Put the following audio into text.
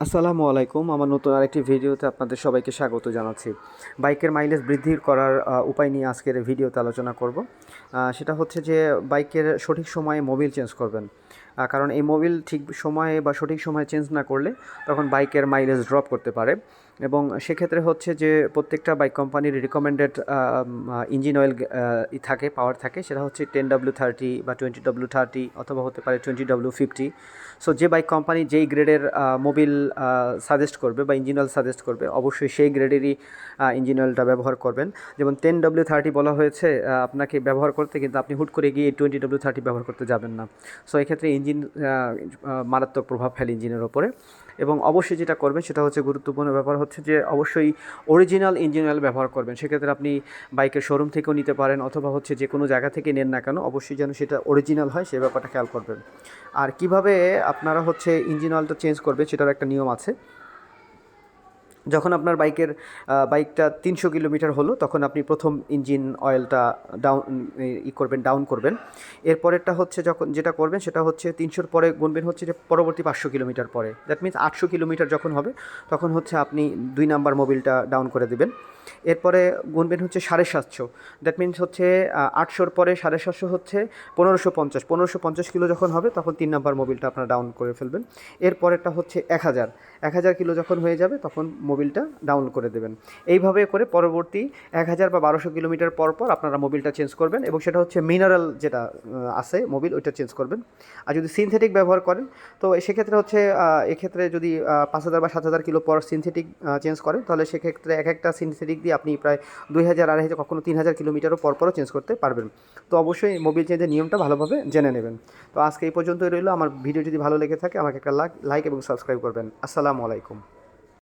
আসসালামু আলাইকুম। আমার নতুন আরেকটি ভিডিওতে আপনাদের সবাইকে স্বাগত জানাচ্ছি। বাইকের মাইলেজ বৃদ্ধি করার উপায় নিয়ে আজকের এই ভিডিওতে আলোচনা করব। সেটা হচ্ছে যে বাইকের সঠিক সময়ে মোবিল চেঞ্জ করবেন। কারণ এই মোবিল ঠিক সময়ে বা সঠিক সময়ে চেঞ্জ না করলে তখন বাইকের মাইলেজ ড্রপ করতে পারে। এবং সেক্ষেত্রে হচ্ছে যে প্রত্যেকটা বাইক কোম্পানির রিকমেন্ডেড ইঞ্জিন অয়েল থাকে, পাওয়ার থাকে, সেটা হচ্ছে 10W30 বা 20W30 অথবা হতে পারে 20W50। সো যে বাইক কোম্পানি যেই গ্রেডের মোবিল সাজেস্ট করবে বা ইঞ্জিন অয়েল সাজেস্ট করবে, অবশ্যই সেই গ্রেডেরই ইঞ্জিন অয়েলটা ব্যবহার করবেন। যেমন 10W30 বলা হয়েছে আপনাকে ব্যবহার করতে, কিন্তু আপনি হুট করে গিয়ে 20W30 ব্যবহার করতে যাবেন না। সো এক্ষেত্রে ইঞ্জিন মারাত্মক প্রভাব ফেলে ইঞ্জিনের ওপরে। এবং অবশ্যই যেটা করবেন সেটা হচ্ছে, গুরুত্বপূর্ণ ব্যাপার হচ্ছে যে অবশ্যই অরিজিনাল ইঞ্জিন অয়েল ব্যবহার করবেন। সেক্ষেত্রে আপনি বাইকের শোরুম থেকেও নিতে পারেন অথবা হচ্ছে যে কোনো জায়গা থেকে নেন না কেন, অবশ্যই যেন সেটা অরিজিনাল হয় সে ব্যাপারটা খেয়াল করবেন। আর কিভাবে আপনারা হচ্ছে ইঞ্জিন অয়েলটা চেঞ্জ করবে সেটার একটা নিয়ম আছে। যখন আপনার বাইকটা 300 কিলোমিটার হলো, তখন আপনি প্রথম ইঞ্জিন অয়েলটা ডাউন করবেন। এরপরেরটা হচ্ছে, যখন যেটা করবেন সেটা হচ্ছে 300-র পরে গুনবেন হচ্ছে যে পরবর্তী 500 কিলোমিটার পরে। দ্যাট মিনস 800 কিলোমিটার যখন হবে তখন হচ্ছে আপনি 2 নাম্বার মোবিলটা ডাউন করে দেবেন। এরপরে গুনবেন হচ্ছে 750। দ্যাট মিনস হচ্ছে 800-র পরে 750 হচ্ছে 1550। 1550 কিলো যখন হবে তখন 3 নাম্বার মোবিলটা আপনারা ডাউন করে ফেলবেন। এরপরেরটা হচ্ছে 1000। 1000 কিলো যখন হয়ে যাবে তখন মোবিলটা ডাউন করে দেবেন। এইভাবে করে পরবর্তী 1000 বা 1200 কিলোমিটার পর পর আপনারা মোবিলটা চেঞ্জ করবেন, এবং সেটা হচ্ছে মিনারেল যেটা আছে মোবিল, ওইটা চেঞ্জ করবেন। আর যদি সিনথেটিক ব্যবহার করেন তো সেক্ষেত্রে হচ্ছে এক্ষেত্রে যদি 5000 বা 7000 কিলো পর সিনথেটিক চেঞ্জ করেন, তাহলে সেক্ষেত্রে এক একটা সিনথেটিক দিয়ে আপনি প্রায় 2000, 2500, কখনো 3000 কিলোমিটারও পরও চেঞ্জ করতে পারবেন। তো অবশ্যই মোবিল চেঞ্জের নিয়মটা ভালোভাবে জেনে নেবেন। তো আজকে এই পর্যন্তই রইল। আমার ভিডিও যদি ভালো লেগে থাকে আমাকে একটা লাইক এবং সাবস্ক্রাইব করবেন। আসসালামু আলাইকুম।